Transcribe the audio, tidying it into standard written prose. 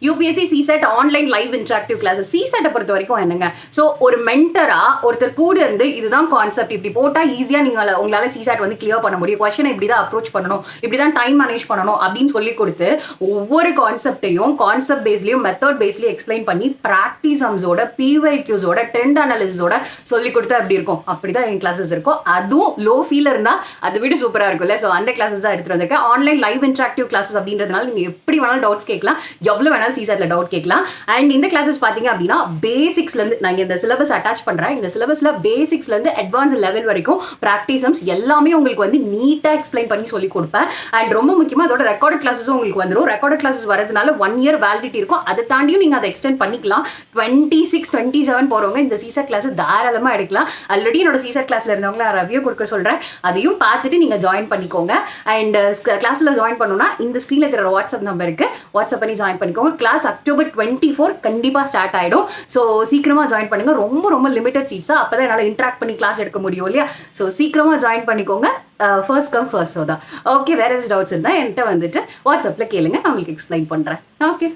UPSC சிசெட் online live interactive classes. சிசெட்டை பொறுத்த வரைக்கும் என்னங்க, ஸோ ஒரு மென்டரா ஒருத்தர் கூட இருந்து இதுதான் கான்செப்ட், இப்படி போட்டால் ஈஸியாக நீங்கள் உங்களால் சிசெட் வந்து கிளியர் பண்ண முடியும், கொஸ்டினை இப்படி தான் அப்ரோச் பண்ணணும், இப்படி தான் டைம் மேனேஜ் பண்ணணும் அப்படின்னு சொல்லி கொடுத்து ஒவ்வொரு கான்செப்டையும் கான்செப்ட் பேஸ்லையும் மெத்தட் பேஸ்லையும் எக்ஸ்பிளைன் பண்ணி ப்ராக்டிசம்ஸோட பிவைக்யூஸோட ட்ரெண்ட் அனாலிசிஸோட சொல்லி கொடுத்தா எப்படி இருக்கும், அப்படிதான் என் கிளாஸஸ் இருக்கும். அதுவும் லோ ஃபீல் இருந்தால் அதை விட சூப்பராக இருக்கும்ல. ஸோ அந்த கிளாஸஸ் தான் எடுத்துகிட்டு வந்திருக்கேன். ஆன்லைன் லைவ் இன்டராக்டிவ் கிளாஸஸ் அப்படின்றதுனால நீங்கள் எப்படி வேணாலும் டவுட்ஸ் கேட்கலாம், எவ்வளோ வேணாலும் சிசெட்ல டவுட் கேட்கலாம். அண்ட் இந்த கிளாஸஸ் பார்த்தீங்க அப்படின்னா பேசிக்ஸ்லேருந்து நான் இந்த சிலபஸ் அட்டாச் பண்ணுறேன். இந்த சிலபஸில் பேசிக்ஸ்லேருந்து அட்வான்ஸ் லெவல் வரைக்கும் ப்ராக்டிசம்ஸ் எல்லாமே உங்களுக்கு வந்து நீட்டாக எக்ஸ்பிளைன் பண்ணி சொல்லி கொடுப்பேன். அண்ட் ரொம்ப முக்கியமாக அதோட ரெக்கார்டட் கிளாஸஸும் உங்களுக்கு வந்துடும். ரெக்கார்டட் கிளாஸஸ் வரதுனால 1 year வேலிடிட்டி இருக்கும். அதை தாண்டியும் நீங்கள் அதை எக்ஸ்டெண்ட் பண்ணிக்கலாம். 26, 27 போகிறவங்க இந்த சிசெட் கிளாஸ் தாராளமாக எடுக்கலாம். ஆல்ரெடி என்னோட சிசெட் கிளாஸில் இருந்தவங்கள ரிவ்யூ கொடுக்க சொல்கிறேன், அதையும் பார்த்துட்டு நீங்கள் ஜாயின் பண்ணிக்கோங்க. அண்ட் கிளாஸில் ஜாயின் பண்ணணும்னா இந்த ஸ்க்ரீனில் இருக்கிற வாட்ஸ்அப் நம்பருக்கு வாட்ஸ்அப் பண்ணி ஜாயின் பண்ணிக்கோங்க. கிளாஸ் October 24 கண்டிப்பாக ஸ்டார்ட் ஆகிடும். ஸோ சீக்கிரமாக ஜாயின் பண்ணுங்கள். ரொம்ப ரொம்ப லிமிட்டட் சீட்ஸ் தான், அப்போ தான் என்னால் இன்ட்ராக்ட் பண்ணி கிளாஸ் எடுக்க முடியும் இல்லையா. ஸோ சீக்கிரமாக ஜாயின் பண்ணிக்கோங்க. ஃபர்ஸ்ட் கம் ஃபர்ஸ்ட் தான். ஓகே, வேறு ஏதாச்சும் டவுட்ஸ் இருந்தால் என்கிட்ட வந்துட்டு வாட்ஸ்அப்பில் கேளுங்க, நான் உங்களுக்கு எக்ஸ்பிளைன் பண்ணுறேன். ஓகே.